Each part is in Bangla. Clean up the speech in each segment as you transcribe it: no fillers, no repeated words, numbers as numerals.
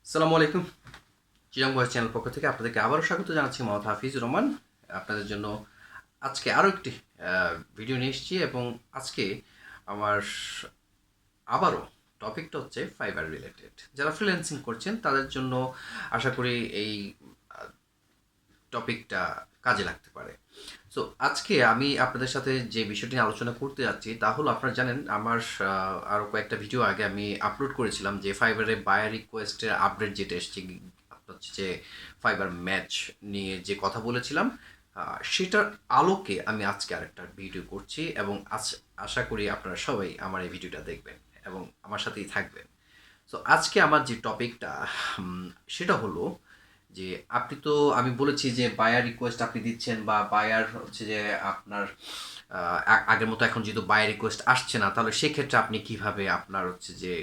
আসসালামু আলাইকুম। চিরাং ভয়েস চ্যানেল পক্ষ থেকে আপনাদেরকে আবারও স্বাগত জানাচ্ছি। মোহাম্মদ হাফিজুর রহমান আপনাদের জন্য আজকে আরও একটি ভিডিও নিয়ে এসেছি এবং আজকে আমার আবারও টপিকটা হচ্ছে ফাইবার রিলেটেড। যারা ফ্রিল্যান্সিং করছেন তাদের জন্য আশা করি এই টপিকটা কাজে লাগতে পারে। সো আজকে আমি আপনাদের সাথে যে বিষয়টি নিয়ে আলোচনা করতে যাচ্ছি তা হলো, আপনারা জানেন আমার আরও কয়েকটা ভিডিও আগে আমি আপলোড করেছিলাম যে ফাইবারে বায়ার রিকোয়েস্টের আপডেট যেটা এসছে, আপনার হচ্ছে যে ফাইবার ম্যাচ নিয়ে যে কথা বলেছিলাম, সেটার আলোকে আমি আজকে আরেকটা ভিডিও করছি এবং আশা করি আপনারা সবাই আমার এই ভিডিওটা দেখবেন এবং আমার সাথেই থাকবেন। সো আজকে আমার যে টপিকটা সেটা হলো যে আপনি তো, আমি বলেছি যে বায়ার রিকোয়েস্ট আপনি দিচ্ছেন বা বায়ার হচ্ছে যে আপনার আগের মতো এখন যেহেতু বায়ার রিকোয়েস্ট আসছে না, তাহলে সেক্ষেত্রে আপনি কিভাবে আপনার হচ্ছে যে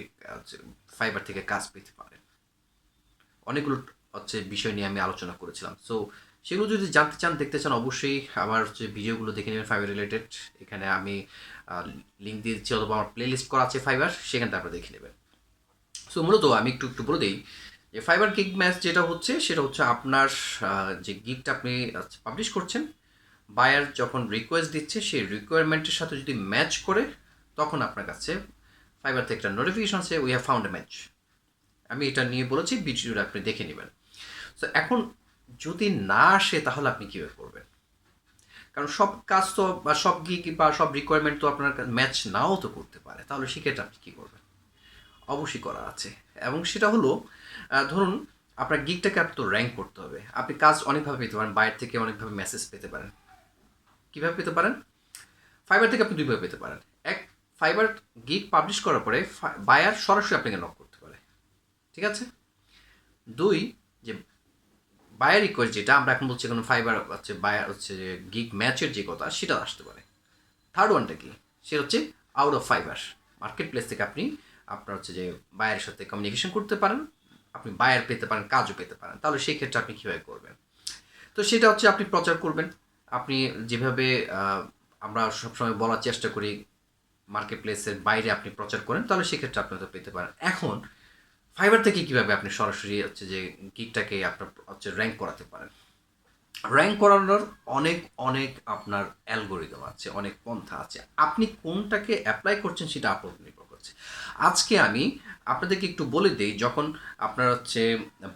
ফাইবার থেকে কাজ পেতে পারেন। অনেকগুলো হচ্ছে বিষয় নিয়ে আমি আলোচনা করেছিলাম। সো সেগুলো যদি জানতে চান, দেখতে চান, অবশ্যই আমার হচ্ছে ভিডিওগুলো দেখে নেবেন ফাইবার রিলেটেড। এখানে আমি লিঙ্ক দিয়ে দিচ্ছি, অথবা আমার প্লে লিস্ট করা আছে ফাইবার, সেখান থেকে আপনারা দেখে নেবেন। সো মূলত আমি একটু একটু বলে দিই যে ফাইবার গিগ ম্যাচ যেটা হচ্ছে সেটা হচ্ছে আপনার যে গিগটা আপনি পাবলিশ করছেন, বায়ার যখন রিকোয়েস্ট দিচ্ছে সেই রিকোয়ারমেন্টের সাথে যদি ম্যাচ করে, তখন আপনার কাছে ফাইবার থেকে একটা নোটিফিকেশন আছে, we have found a match. আমি এটা নিয়ে বলেছি, ভিডিওটা আপনি দেখে নেবেন। সো এখন যদি না আসে তাহলে আপনি কীভাবে করবেন? কারণ সব কাজ তো বা সব গিগ বা সব রিকোয়ারমেন্ট তো আপনার ম্যাচ নাও তো করতে পারে, তাহলে সেক্ষেত্রে আপনি কী করবেন? অবশ্যই করা আছে, এবং সেটা হলো ধরুন আপনার গিগটাকে আপনি তো র্যাঙ্ক করতে হবে। আপনি কাজ অনেকভাবে পেতে পারেন, বাইরে থেকে অনেকভাবে মেসেজ পেতে পারেন। কীভাবে পেতে পারেন? ফাইবার থেকে আপনি দুইভাবে পেতে পারেন। এক, ফাইবার গিগ পাবলিশ করার পরে বায়ার সরাসরি আপনাকে নক করতে পারে, ঠিক আছে? দুই, যে বায়ার রিকোয়েস্ট যেটা আমরা এখন বলছি, কোনো ফাইবার হচ্ছে বায়ার হচ্ছে যে গিগ ম্যাচের যে কথা সেটা আসতে পারে। থার্ড ওয়ানটা কি? সেটা হচ্ছে out of fibre market place থেকে আপনি আপনার হচ্ছে যে বায়ারের সাথে কমিউনিকেশন করতে পারেন, আপনি বায়ার পেতে পারেন, কাজও পেতে পারেন। তাহলে সেই ক্ষেত্রে আপনি কীভাবে করবেন? তো সেটা হচ্ছে আপনি প্রচার করবেন। আপনি যেভাবে আমরা সবসময় বলার চেষ্টা করি, মার্কেট প্লেসের বাইরে আপনি প্রচার করেন, তাহলে সেক্ষেত্রে আপনি তো পেতে পারেন। এখন ফাইবার থেকে কীভাবে আপনি সরাসরি হচ্ছে যে গিগটাকে আপনার হচ্ছে র্যাঙ্ক করাতে পারেন? র্যাঙ্ক করানোর অনেক অনেক আপনার অ্যালগোরিদম আছে, অনেক পন্থা আছে। আপনি কোনটাকে অ্যাপ্লাই করছেন সেটা আপনার উপর নির্ভর করছে। আজকে আমি আপনাদেরকে একটু বলে দিই, যখন আপনার হচ্ছে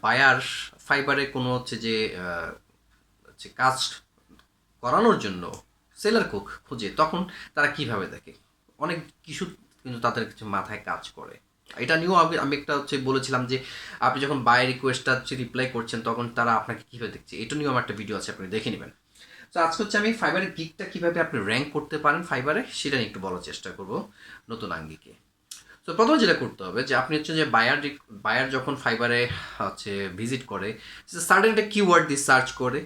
বায়ার ফাইবারে কোনো হচ্ছে যে হচ্ছে কাজ করানোর জন্য সেলার খুঁজে, তখন তারা কিভাবে দেখে। অনেক কিছু কিন্তু তাদের কিছু মাথায় কাজ করে। এটা নিয়েও আমি একটা হচ্ছে বলেছিলাম যে আপনি যখন বাই রিকোয়েস্টটা হচ্ছে রিপ্লাই করছেন, তখন তারা আপনাকে কীভাবে দেখছে, এটা নিয়েও আমার একটা ভিডিও আছে, আপনি দেখে নেবেন। তো আজকে হচ্ছে আমি ফাইবারের গিগটা কীভাবে আপনি র্যাঙ্ক করতে পারেন ফাইবারে, সেটা নিয়ে একটু বলার চেষ্টা করব নতুন আঙ্গিকে। তো প্রথমে যেটা করতে হবে যে আপনি হচ্ছে যে বায়ার যখন ফাইবারে হচ্ছে ভিজিট করে, সার্টেন একটা কিওয়ার্ড দিয়ে সার্চ করে,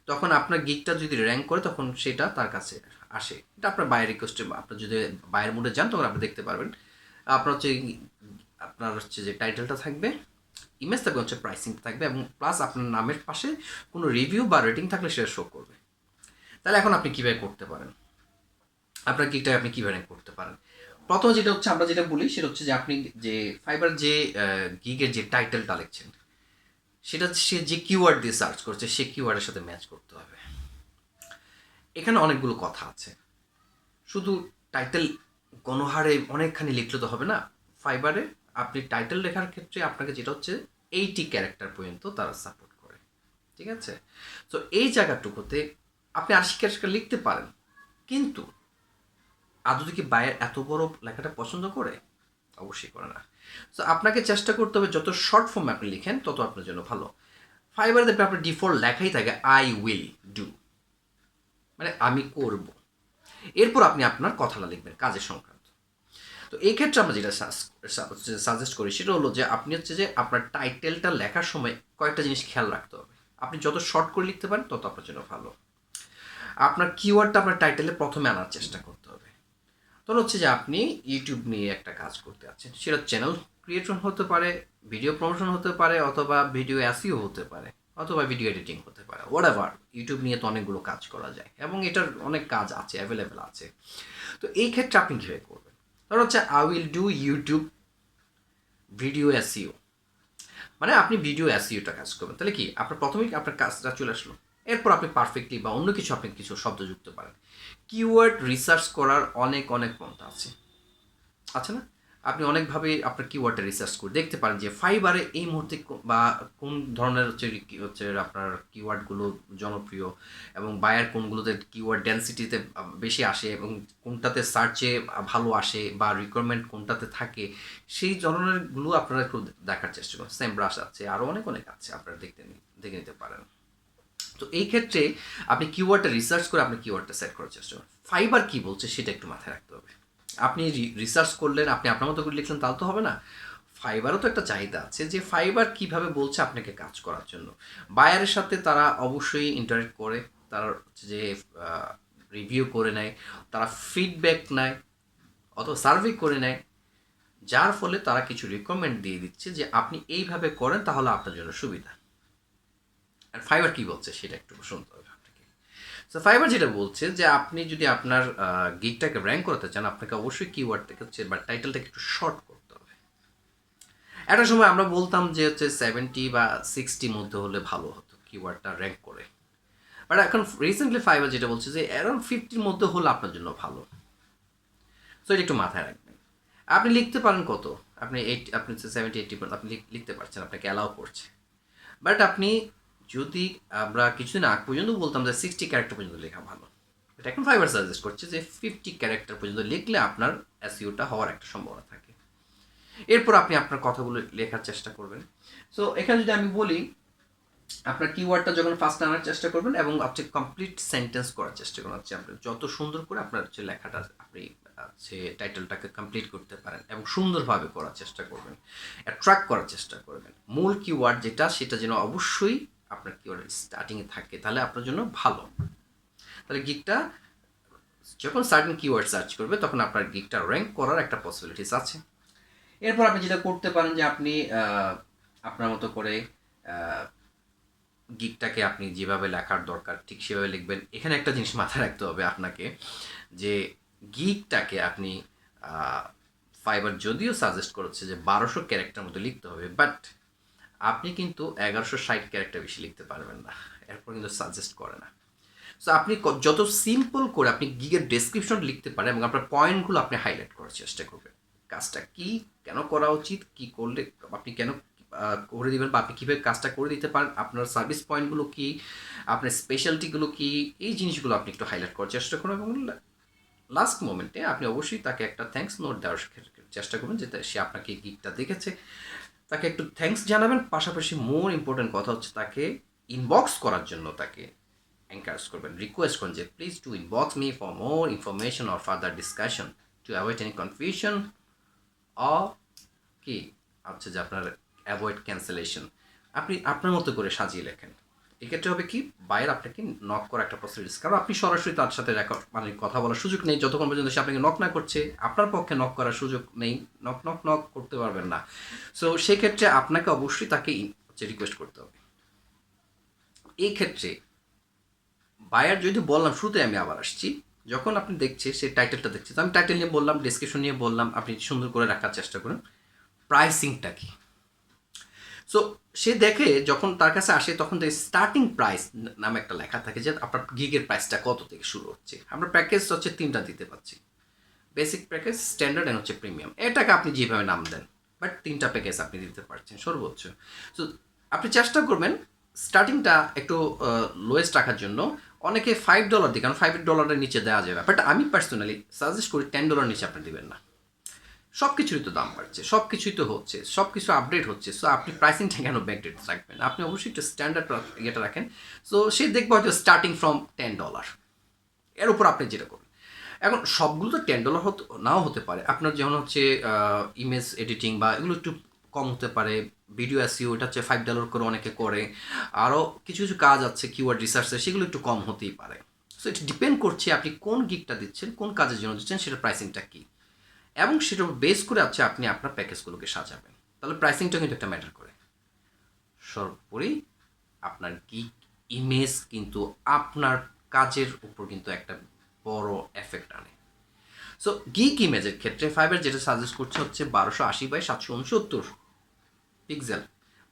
তখন আপনার গিগটা যদি র্যাঙ্ক করে তখন সেটা তার কাছে আসে। এটা আপনার বায়ার রিকোয়েস্টে, আপনার যদি বায়ার মোডে যান তখন আপনি দেখতে পারবেন। আপনার হচ্ছে যে টাইটেলটা থাকবে, ইমেজ থাকবে, হচ্ছে প্রাইসিং থাকবে, এবং প্লাস আপনার নামের পাশে কোনো রিভিউ বা রেটিং থাকলে সেটা শো করবে। তাহলে এখন আপনি কীভাবে করতে পারেন, আপনার গিগটা আপনি কীভাবে র্যাঙ্ক করতে পারেন? প্রথমে যেটা হচ্ছে আমরা যেটা বলি সেটা হচ্ছে যে আপনি যে ফাইবার যে গিগের যে টাইটেলটা লিখছেন, সেটা সে যে কিওয়ার্ড দিয়ে সার্চ করছে সে কিওয়ার্ডের সাথে ম্যাচ করতে হবে। এখানে অনেকগুলো কথা আছে, শুধু টাইটেল গণহারে অনেকখানি লিখলে তো হবে না। ফাইবারে আপনি টাইটেল লেখার ক্ষেত্রে আপনাকে যেটা হচ্ছে 80 ক্যারেক্টার পর্যন্ত তারা সাপোর্ট করে, ঠিক আছে? তো এই জায়গাটুকুতে আপনি 80 ক্যারেক্টার লিখতে পারেন, কিন্তু আদৌ কি বায়ার এত বড় লেখাটা পছন্দ করে? অবশ্যই করে না। তো আপনাকে চেষ্টা করতে হবে যত শর্ট ফর্মে আপনি লিখেন তত আপনার জন্য ভালো। ফাইবারে দেখবেন আপনার ডিফল্ট লেখাই থাকে আই উইল ডু, মানে আমি করব। এরপর আপনি আপনার কথাটা লিখবেন কাজের সংক্রান্ত। তো এই ক্ষেত্রে আমরা যেটা সাজেস্ট করি সেটা হলো যে আপনি হচ্ছে যে আপনার টাইটেলটা লেখার সময় কয়েকটা জিনিস খেয়াল রাখতে হবে। আপনি যত শর্ট করে লিখতে পারেন তত আপনার জন্য ভালো। আপনার কিওয়ার্ডটা আপনার টাইটেলে প্রথমে আনার চেষ্টা করতে হবে। ধরুন হচ্ছে যে আপনি ইউটিউব নিয়ে একটা কাজ করতে যাচ্ছেন, সেটা চ্যানেল ক্রিয়েশন হতে পারে, ভিডিও প্রমোশন হতে পারে, অথবা ভিডিও এসইও হতে পারে, অথবা ভিডিও এডিটিং হতে পারে, হোয়াটএভার। ইউটিউব নিয়ে তো অনেকগুলো কাজ করা যায় এবং এটার অনেক কাজ আছে, অ্যাভেলেবেল আছে। তো এই ক্ষেত্রে আপনি কীভাবে করবেন? ধরুন হচ্ছে I will do YouTube video SEO. মানে আপনি ভিডিও এসইওটা কাজ করবেন, তাহলে কি আপনার প্রথমেই আপনার কাজটা চলে আসলো। এরপর আপনি পারফেক্টলি বা অন্য কিছু আপনি কিছু শব্দ যুক্ত পারেন। কিওয়ার্ড রিসার্চ করার অনেক অনেক পন্থা আছে, আছে না? আপনি অনেকভাবে আপনার কিওয়ার্ডটা রিসার্চ করে দেখতে পারেন যে ফাইবারে এই মুহূর্তে বা কোন ধরনের হচ্ছে আপনার কিওয়ার্ডগুলো জনপ্রিয়, এবং বায়ার কোনগুলোতে কিওয়ার্ড ডেন্সিটিতে বেশি আসে, এবং কোনটাতে সার্চে ভালো আসে বা রিকোয়ারমেন্ট কোনটাতে থাকে, সেই ধরনেরগুলো আপনারা একটু দেখার চেষ্টা করুন। সেম ব্রাশ আছে, আরও অনেক অনেক আছে, আপনারা দেখে নিতে পারেন। তো এই ক্ষেত্রে আপনি কিওয়ার্ডটা রিসার্চ করে আপনি কিওয়ার্ডটা সেট করার চেষ্টা করুন। ফাইবার কী বলছে সেটা একটু মাথায় রাখতে হবে। আপনি রিসার্চ করলেন, আপনি আপনার মতো করে লিখলেন, তাহলে তো হবে না। ফাইবারও তো একটা চাহিদা আছে যে ফাইবার কিভাবে বলছে আপনাকে কাজ করার জন্য। বায়ারের সাথে তারা অবশ্যই ইন্টারেক্ট করে, তারা যে রিভিউ করে নেয়, তারা ফিডব্যাক নেয় অথবা সার্ভে করে নেয়, যার ফলে তারা কিছু রিকমেন্ড দিয়ে দিচ্ছে যে আপনি এইভাবে করেন তাহলে আপনার জন্য সুবিধা। আর ফাইবার কী বলছে সেটা একটু শুনতে হবে আপনাকে। তো ফাইবার যেটা বলছে যে আপনি যদি আপনার গিগটাকে র্যাঙ্ক করাতে চান, আপনাকে অবশ্যই কিওয়ার্ড থেকে হচ্ছে বা টাইটেলটাকে একটু শর্ট করতে হবে। একটা সময় আমরা বলতাম যে হচ্ছে 70 বা 60 মধ্যে হলে ভালো হতো কিওয়ার্ডটা র্যাঙ্ক করে, বাট এখন রিসেন্টলি ফাইবার যেটা বলছে যে অ্যারাউন্ড 50 মধ্যে হলে আপনার জন্য ভালো। সো এটা একটু মাথায় রাখবেন। আপনি লিখতে পারেন কত, আপনি 70-80 আপনি লিখতে পারছেন, আপনাকে অ্যালাউ করছে। বাট আপনি যদি আমরা কিছুদিন আগ পর্যন্ত বলতাম যে 60 ক্যারেক্টার পর্যন্ত লেখা ভালো, এটা এখন ফাইবার সাজেস্ট করছে যে 50 ক্যারেক্টার পর্যন্ত লিখলে আপনার এসইওটা হওয়ার একটা সম্ভাবনা থাকে। এরপর আপনি আপনার কথাগুলো লেখার চেষ্টা করবেন। সো এখানে যদি আমি বলি, আপনার কিওয়ার্ডটা যখন ফার্স্ট আনার চেষ্টা করবেন এবং আপনি কমপ্লিট সেন্টেন্স করার চেষ্টা করুন, হচ্ছে আপনি যত সুন্দর করে আপনার হচ্ছে লেখাটা আপনি হচ্ছে টাইটেলটাকে কমপ্লিট করতে পারেন এবং সুন্দরভাবে করার চেষ্টা করবেন, অ্যাট্রাক্ট করার চেষ্টা করবেন। মূল কিওয়ার্ড যেটা সেটা যেন অবশ্যই আপনার কিওয়ার্ড স্টার্টিংয়ে থাকে, তাহলে আপনার জন্য ভালো। তাহলে গিগটা যখন সার্টেন কিওয়ার্ড সার্চ করবে তখন আপনার গিগটা র্যাঙ্ক করার একটা পসিবিলিটিস আছে। এরপর আপনি যেটা করতে পারেন যে আপনি আপনার মতো করে গিগটাকে আপনি যেভাবে লেখার দরকার ঠিক সেভাবে লিখবেন। এখানে একটা জিনিস মাথায় রাখতে হবে আপনাকে, যে গিগটাকে আপনি ফাইবার যদিও সাজেস্ট করেছে যে 1200 ক্যারেক্টার মতো লিখতে হবে, বাট আপনি কিন্তু 1160 ক্যারেক্টার বেশি লিখতে পারবেন না, এরপর কিন্তু সাজেস্ট করে না। সো আপনি যত সিম্পল করে আপনি গিগের ডেসক্রিপশন লিখতে পারেন এবং আপনার পয়েন্টগুলো আপনি হাইলাইট করার চেষ্টা করবেন। কাজটা কি, কেন করা উচিত, কি করলে আপনি কেন করে দিবেন, বা আপনি কীভাবে কাজটা করে দিতে পারেন, আপনার সার্ভিস পয়েন্টগুলো কী, আপনার স্পেশালিটিগুলো কী, এই জিনিসগুলো আপনি একটু হাইলাইট করার চেষ্টা করুন। এবং লাস্ট মোমেন্টে আপনি অবশ্যই তাকে একটা থ্যাঙ্কস নোট দেওয়ার চেষ্টা করবেন, যে সে আপনাকে গিগটা দেখেছে, তাকে একটু থ্যাঙ্কস জানাবেন। পাশাপাশি মোর ইম্পর্টেন্ট কথা হচ্ছে তাকে ইনবক্স করার জন্য তাকে এনকারেজ করবেন, রিকোয়েস্ট করুন যে please two inbox me for more information or further discussion to avoid any confusion or কি হচ্ছে যে আপনার অ্যাভয়েড ক্যান্সেলেশন। আপনি আপনার মতো করে সাজিয়ে লেখেন। এক্ষেত্রে হবে কি, বাইরে আপনাকে নক করা একটা পসিবিলিটিস, কারণ আপনি সরাসরি তার সাথে মানে কথা বলার সুযোগ নেই যতক্ষণ পর্যন্ত সে আপনাকে নক না করছে। আপনার পক্ষে নক করার সুযোগ নেই, নক করতে পারবেন না। সো সেক্ষেত্রে আপনাকে অবশ্যই তাকে রিকোয়েস্ট করতে হবে। এই ক্ষেত্রে বায়ার যদি বললাম শুরুতে, আমি আবার আসছি, যখন আপনি দেখছে সে টাইটেলটা দেখছে, তো আমি টাইটেল নিয়ে বললাম, ডিসক্রিপশন নিয়ে বললাম, আপনি সুন্দর করে রাখার চেষ্টা করুন। প্রাইসিংটা কি, সো সে দেখে যখন তার কাছে আসে তখন স্টার্টিং প্রাইস নামে একটা লেখা থাকে, যে আপনার গিগের প্রাইসটা কত থেকে শুরু হচ্ছে। আমরা প্যাকেজ হচ্ছে 3টা দিতে পারছি, বেসিক প্যাকেজ, স্ট্যান্ডার্ড অ্যান্ড হচ্ছে প্রিমিয়াম। এটাকে আপনি যেভাবে নাম দেন, বাট 3টা প্যাকেজ আপনি দিতে পারছেন সর্বোচ্চ। সো আপনি চেষ্টা করবেন স্টার্টিংটা একটু লোয়েস্ট রাখার জন্য। অনেকে $5 দিই, কারণ $5 নিচে দেওয়া যাবে, বাট আমি পার্সোনালি সাজেস্ট করি $10 নিচে আপনি দেবেন না। সব কিছুরই তো দাম বাড়ছে, সব কিছুই তো হচ্ছে, সব কিছু আপডেট হচ্ছে। সো আপনি প্রাইসিংটা কেন ব্যাকডেট রাখবেন, আপনি অবশ্যই একটু স্ট্যান্ডার্ড ইয়েটা রাখেন। সো সে দেখবো হয়তো স্টার্টিং ফ্রম $10, এর উপর আপনি যেটা করবেন। এখন সবগুলো তো $10 নাও হতে পারে, আপনার যেমন হচ্ছে ইমেজ এডিটিং বা এগুলো একটু কম হতে পারে। ভিডিও এসইও এটা হচ্ছে $5 করে অনেকে করে। আরও কিছু কিছু কাজ আছে কিওয়ার্ড রিসার্চের, সেগুলো একটু কম হতেই পারে। সো এটা ডিপেন্ড করছে আপনি কোন গিগটা দিচ্ছেন, কোন কাজের জন্য দিচ্ছেন, সেটার প্রাইসিংটা কী, এবং সেটার বেস করে আছে আপনি আপনার প্যাকেজগুলোকে সাজাবেন। তাহলে প্রাইসিংটা কিন্তু একটা ম্যাটার করে। সর্বোপরি আপনার গিগ ইমেজ কিন্তু আপনার কাজের উপর কিন্তু একটা বড় এফেক্ট আনে। সো গিগ ইমেজের ক্ষেত্রে ফাইবার যেটা সাজেস্ট করছে হচ্ছে 1280 বাই 769 পিক্সেল,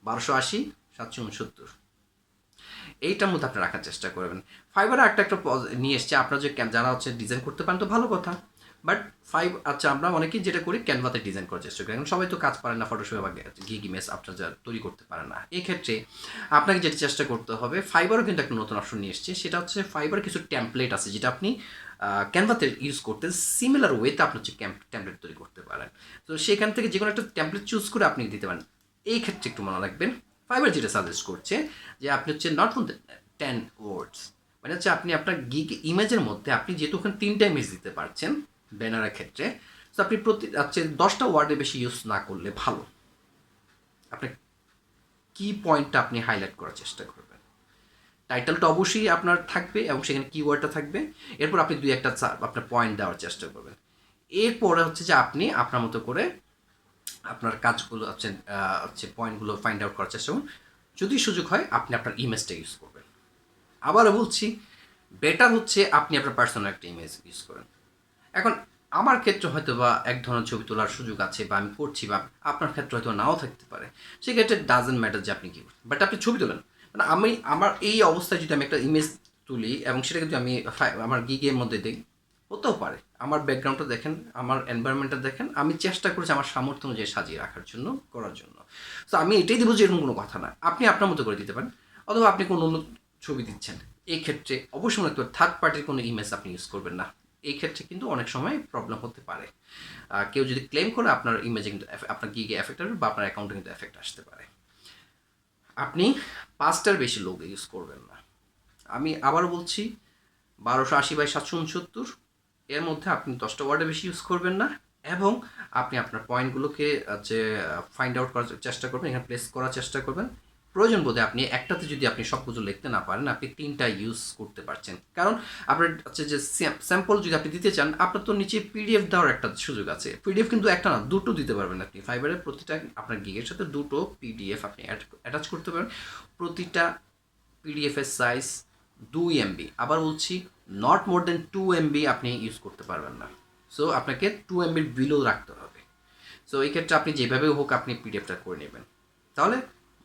1280, 769, এইটার মধ্যে আপনি রাখার চেষ্টা করবেন। ফাইবারে একটা নিয়ে এসছে, আপনার যে যারা হচ্ছে ডিজাইন করতে পারেন তো ভালো কথা, বাট আচ্ছা আমরা অনেকেই যেটা করি ক্যানভাতে ডিজাইন করার চেষ্টা করি, কারণ সবাই তো কাজ পারে না, ফটোশপে বা গিগ ইমেজ আপনার যা তৈরি করতে পারে না। এই ক্ষেত্রে আপনাকে যেটা চেষ্টা করতে হবে, ফাইবারও কিন্তু একটা নতুন অপশন নিয়ে এসছে, সেটা হচ্ছে ফাইবার কিছু টেমপ্লেট আছে যেটা আপনি ক্যানভাতে ইউজ করতে সিমিলার ওয়েতে আপনি হচ্ছে টেমপ্লেট তৈরি করতে পারেন। তো সেখান থেকে যে কোনো একটা টেমপ্লেট চুজ করে আপনি দিতে পারেন। এই ক্ষেত্রে একটু মনে রাখবেন, ফাইবার যেটা সাজেস্ট করছে যে আপনি হচ্ছে নট ফর 10 ওয়ার্ডস, মানে হচ্ছে আপনি আপনার গিগ ইমেজের মধ্যে আপনি যেহেতু ওখানে 3টা ইমেজ দিতে পারছেন ব্যানারের ক্ষেত্রে, তো আপনি হচ্ছে 10টা ওয়ার্ডে বেশি ইউজ না করলে ভালো। আপনার কি পয়েন্টটা আপনি হাইলাইট করার চেষ্টা করবেন, টাইটেলটা অবশ্যই আপনার থাকবে এবং সেখানে কিওয়ার্ডটা থাকবে, এরপর আপনি দুই একটা আপনার পয়েন্ট দেওয়ার চেষ্টা করবেন। এরপরে হচ্ছে যে আপনি আপনার মতো করে আপনার কাজগুলো হচ্ছে পয়েন্টগুলো ফাইন্ড আউট করার চেষ্টা করুন। যদি সুযোগ হয় আপনি আপনার ইমেজটা ইউজ করবেন। আবারও বলছি, বেটার হচ্ছে আপনি আপনার পার্সোনাল একটা ইমেজ ইউজ করেন। এখন আমার ক্ষেত্রে হয়তো বা এক ধরনের ছবি তোলার সুযোগ আছে বা আমি করছি, বা আপনার ক্ষেত্রে হয়তো নাও থাকতে পারে, সেক্ষেত্রে ডাজেন্ট ম্যাটার যে আপনি কী করছেন, বাট আপনি ছবি তোলেন। মানে আমার এই অবস্থায় যদি আমি একটা ইমেজ তুলি এবং সেটাকে যদি আমি আমার গিগের মধ্যে দিই, হতেও পারে আমার ব্যাকগ্রাউন্ডটা দেখেন, আমার এনভায়রনমেন্টটা দেখেন, আমি চেষ্টা করছি আমার সামর্থ্য অনুযায়ী সাজিয়ে রাখার জন্য, করার জন্য। তো আমি এটাই দেবো যে এরকম কোনো কথা না, আপনি আপনার মতো করে দিতে পারেন। অথবা আপনি কোনো অন্য ছবি দিচ্ছেন, এই ক্ষেত্রে অবশ্যই মনে করতে থার্ড পার্টির কোনো ইমেজ আপনি ইউজ করবেন না। এই ক্ষেত্রে কিন্তু অনেক সময় প্রবলেম হতে পারে, কেউ যদি ক্লেম করে আপনার ইমেজে কিন্তু আপনার গিগে এফেক্ট আসবে বা আপনার অ্যাকাউন্টে কিন্তু এফেক্ট আসতে পারে। আপনি 5টার বেশি লোগো ইউজ করবেন না। আমি আবার বলছি, 1280/769, এর মধ্যে আপনি 10টা ওয়ার্ডে বেশি ইউজ করবেন না, এবং আপনি আপনার পয়েন্টগুলোকে হচ্ছে ফাইন্ড আউট করার চেষ্টা করবেন, এখানে প্লেস করার চেষ্টা করবেন। প্রয়োজন বোধে আপনি একটাতে যদি আপনি সব কিছু লিখতে না পারেন, আপনি 3টা ইউজ করতে পারছেন, কারণ আপনার হচ্ছে যে স্যাম্পল যদি আপনি দিতে চান, আপনার তো নিচে পিডিএফ দেওয়ার একটা সুযোগ আছে। পিডিএফ কিন্তু একটা না, দুটো দিতে পারবেন আপনি। ফাইবারের প্রতিটা আপনার গিগের সাথে দুটো পিডিএফ আপনি অ্যাটাচ করতে পারেন। প্রতিটা পিডিএফের সাইজ 2 MB। আবার বলছি, নট মোর দেন 2 MB আপনি ইউজ করতে পারবেন না। সো আপনাকে 2 MBর বিলো রাখতে হবে। সো এই ক্ষেত্রে আপনি যেভাবে হোক আপনি পিডিএফটা করে নেবেন। তাহলে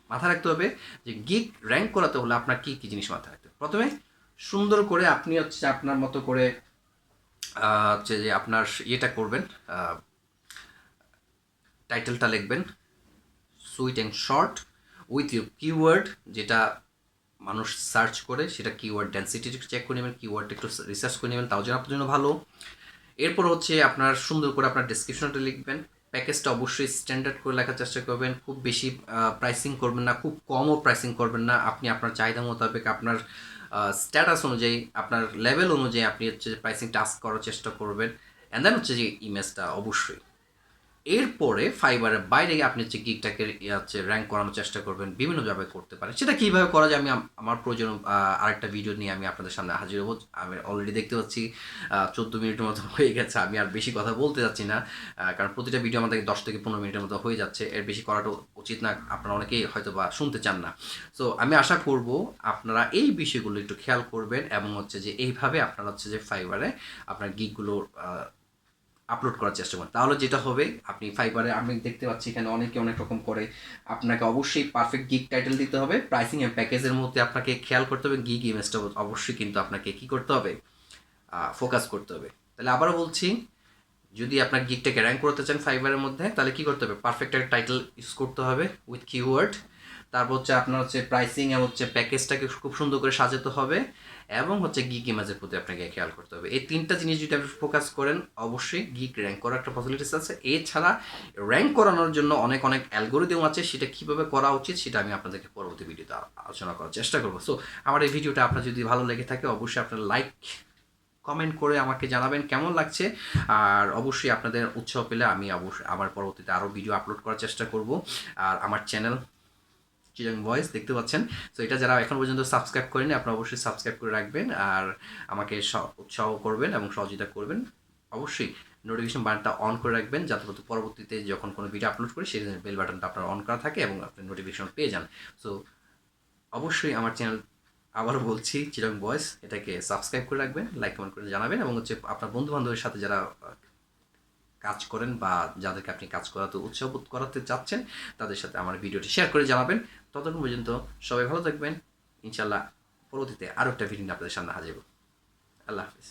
মাথায় রাখতে হবে যে গিগ র্যাঙ্ক করাতে হলে আপনার কী কী জিনিস মাথায় রাখতে হবে। প্রথমে সুন্দর করে আপনি হচ্ছে আপনার মতো করে হচ্ছে যে আপনার ইয়েটা করবেন, টাইটেলটা লিখবেন sweet and short with your keyword, যেটা মানুষ সার্চ করে, সেটা কিওয়ার্ড ডেন্সিটি চেক করে নেবেন, কিওয়ার্ডটা একটু রিসার্চ করে নেবেন, তাও যেন আপনার জন্য ভালো। এরপর হচ্ছে আপনার সুন্দর করে আপনার ডেসক্রিপশনটা লিখবেন। প্যাকেজটা অবশ্যই স্ট্যান্ডার্ড করে লেখার চেষ্টা করবেন, খুব বেশি প্রাইসিং করবেন না, খুব কমও প্রাইসিং করবেন না। আপনি আপনার চাহিদা মোতাবেক, আপনার স্ট্যাটাস অনুযায়ী, আপনার লেভেল অনুযায়ী আপনি হচ্ছে প্রাইসিংটা আস্ক করার চেষ্টা করবেন। অ্যান্ড দেন হচ্ছে যে ইমেজটা অবশ্যই। এরপরে ফাইবারের বাইরে আপনি হচ্ছে গিগটাকে হচ্ছে র্যাঙ্ক করানোর চেষ্টা করবেন, বিভিন্নভাবে করতে পারেন। সেটা কীভাবে করা যায় আমি আমার প্রয়োজন আরেকটা ভিডিও নিয়ে আমি আপনাদের সামনে হাজির হবো। আমি অলরেডি দেখতে পাচ্ছি 14 মিনিটের মতো হয়ে গেছে, আমি আর বেশি কথা বলতে যাচ্ছি না, কারণ প্রতিটা ভিডিও আমাদের 10 থেকে 15 মিনিটের মতো হয়ে যাচ্ছে, এর বেশি করাটা উচিত না, আপনারা অনেকেই হয়তো বা শুনতে চান না। সো আমি আশা করব আপনারা এই বিষয়গুলো একটু খেয়াল করবেন, এবং হচ্ছে যে এইভাবে আপনারা হচ্ছে যে ফাইবারে আপনার গিগগুলো আপলোড করার চেষ্টা করেন। তাহলে যেটা হবে, আপনি ফাইবারে, আমি দেখতে পাচ্ছি এখানে অনেকে অনেক রকম করে, আপনাকে অবশ্যই পারফেক্ট গিগ টাইটেল দিতে হবে। প্রাইসিং এর প্যাকেজের মধ্যে আপনাকে খেয়াল করতে হবে, গিগ ইমেজটা অবশ্যই কিন্তু আপনাকে কী করতে হবে, ফোকাস করতে হবে। তাহলে আবারও বলছি, যদি আপনার গিগটাকে র্যাঙ্ক করতে চান ফাইবারের মধ্যে, তাহলে কী করতে হবে, পারফেক্ট একটা টাইটেল ইউজ করতে হবে উইথ কিওয়ার্ড। তারপর হচ্ছে আপনার হচ্ছে প্রাইসিং এবং হচ্ছে প্যাকেজটাকে খুব সুন্দর করে সাজাতে হবে, এবং হচ্ছে গিগ ইমেজের প্রতি আপনাকে খেয়াল করতে হবে। এই 3টা জিনিস যদি আপনি ফোকাস করেন, অবশ্যই গিগ র্যাঙ্ক করার একটা পসিবিলিটিস আছে। এছাড়া র্যাঙ্ক করানোর জন্য অনেক অনেক অ্যালগোরিদম আছে, সেটা কীভাবে করা উচিত সেটা আমি আপনাদেরকে পরবর্তী ভিডিওতে আলোচনা করার চেষ্টা করবো। সো আমার এই ভিডিওটা আপনার যদি ভালো লেগে থাকে, অবশ্যই আপনার লাইক কমেন্ট করে আমাকে জানাবেন কেমন লাগছে। আর অবশ্যই আপনাদের উৎসাহ পেলে আমি অবশ্যই আমার পরবর্তীতে আরও ভিডিও আপলোড করার চেষ্টা করব। আর আমার চ্যানেল চিটাগং ভয়েস দেখতে পাচ্ছেন, তো এটা যারা এখন পর্যন্ত সাবস্ক্রাইব করেনি, আপনারা অবশ্যই সাবস্ক্রাইব করে রাখবেন, আর আমাকে উৎসাহ করবেন এবং সহযোগিতা করবেন। অবশ্যই নোটিফিকেশন বাটনটা অন করে রাখবেন, যাতে পরবর্তীতে যখন কোনো ভিডিও আপলোড করি সেই বেল বাটনটা আপনার অন করা থাকে এবং আপনি নোটিফিকেশন পেয়ে যান। সো অবশ্যই আমার চ্যানেল, আবারও বলছি, চিটাগং ভয়েস, এটাকে সাবস্ক্রাইব করে রাখবেন, লাইক কমেন্ট করে জানাবেন, এবং হচ্ছে আপনার বন্ধু বান্ধবের সাথে যারা কাজ করেন বা যাদেরকে আপনি কাজ করাতে উৎসাহ বোধ করাতে চাচ্ছেন তাদের সাথে আমার ভিডিওটি শেয়ার করে জানাবেন। ততক্ষণ পর্যন্ত সবাই ভালো থাকবেন। ইনশাল্লাহ পরবর্তীতে আরও একটা ভিডিও নিয়ে আপনাদের সামনে হাজির হবো। আল্লাহ হাফিজ।